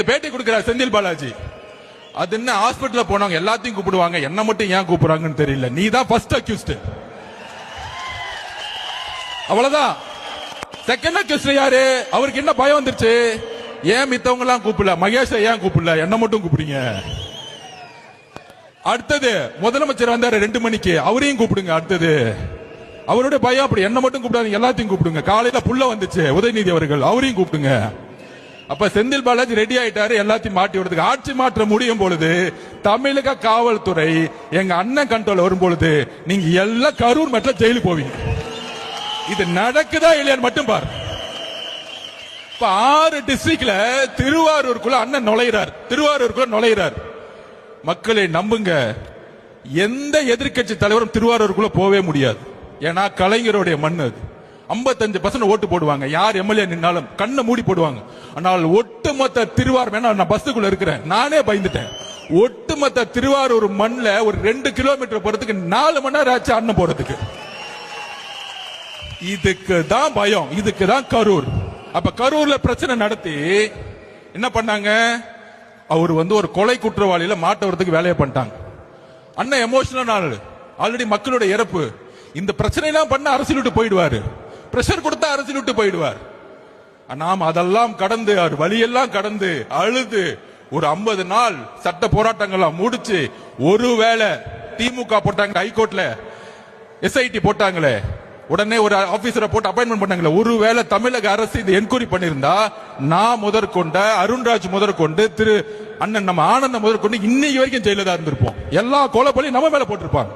பேட்டி கொடுக்கிறார் செந்தில் பாலாஜி. அது என்ன ஹாஸ்பிட்டல்ல போனவங்க எல்லாத்தையும் கூப்பிடுவாங்க, என்ன மட்டும் ஏன் கூப்பிடுறாங்கன்னு தெரியல. நீ தான் ஃபர்ஸ்ட் அக்யூஸ்ட். அவ்வளவுதான். செகண்ட் அக்யூஸ்ட் யாரு? அவருக்கு என்ன பயம் வந்துருச்சு? ஏன் மித்தவங்க எல்லாம் கூப்பிடல, மகேஷ் ஏன் கூப்பிடல, என்ன மட்டும் கூப்பிடுங்க. அடுத்தது முதலமைச்சர் வந்தாரு 2 மணிக்கு, அவரையும் கூப்பிடுங்க. அடுத்தது அவருடைய பயம் அப்படி, என்ன மட்டும் கூப்பிடாதீங்க, எல்லாத்தையும் கூப்பிடுங்க. காலையில புள்ள வந்துச்சு உதயநிதி அவர்கள், அவரையும் கூப்பிடுங்க. அப்ப செந்தில் பாலாஜி ரெடி ஆயிட்டாரு எல்லாத்தையும் மாட்டி விடுறதுக்கு. ஆட்சி மாற்ற முடியும் பொழுது தமிழக காவல்துறை எங்க அண்ணன் கண்ட்ரோல் வரும் பொழுது நீங்க எல்லாம் கரூர் மட்டும் ஜெயிலுக்கு போவீங்க. இது நடக்குதா இல்லையான்னு மட்டும் பாரு. இப்ப 6 டிஸ்ட்ரிக்ட்ல திருவாரூருக்குள்ள அண்ணன் நுழைகிறார். மக்களை நம்புங்க, எந்த எதிர்கட்சி தலைவரும் திருவாரூருக்குள்ள போவே முடியாது. ஏன்னா கலைஞருடைய மண் அது. 55% ஓட்டு போடுவாங்க. யார் எம்எல்ஏ நின்னாலும் கண்ணை மூடி போடுவாங்க. ஆனால் ஒட்டுமொத்த திருவாரூர், நான் பஸ்ஸுக்குள்ள இருக்கிறேன், நானே பயந்துட்டேன். ஒட்டுமொத்த திருவாரூர் மண்ணில் ஒரு 2 கிலோமீட்டர் போறதுக்கு 4 மணி நேரம் ஆச்சு அண்ணன் போறதுக்கு. இதுக்கு தான் பயம், இதுக்கு தான் கரூர். அப்ப கரூர்ல பிரச்சனை நடத்தி என்ன பண்ணாங்க? அவர் ஒரு கொலை குற்றவாளியில மாட்டவரதுக்கு வேலையை பண்ணிட்டாங்க. அண்ணன் எமோஷனல் ஆளு, ஆல்ரெடி மக்களுடைய இறப்பு. இந்த பிரச்சனை எல்லாம் பண்ண அரசியல் விட்டு போயிடுவாரு, பிரஷர் கொடுத்தா அரசியல் விட்டு போயிடுவார். நாம் அதெல்லாம் கடந்து, வழியெல்லாம் கடந்து அழுது ஒரு 50 நாள் சட்ட போராட்டங்கள்லாம் முடிச்சு, ஒருவேளை திமுக போட்டாங்க ஹைகோர்ட்ல எஸ்ஐடி போட்டாங்களே, உடனே ஒரு ஆபீசரை போட்டு அப்பாயின்மெண்ட் பண்ணாங்களே, ஒருவேளை தமிழக அரசு இது என்கொயரி பண்ணிருந்தா நான் முதற்கொண்ட அருண்ராஜ் முதற்கொண்டு திரு அண்ணன் நம்ம ஆனந்த முதற்கொண்டு இன்னைக்கு வரைக்கும் ஜெயில தான் இருந்திருப்போம். எல்லா கொலை பழி நம்ம மேல போட்டிருப்பாங்க.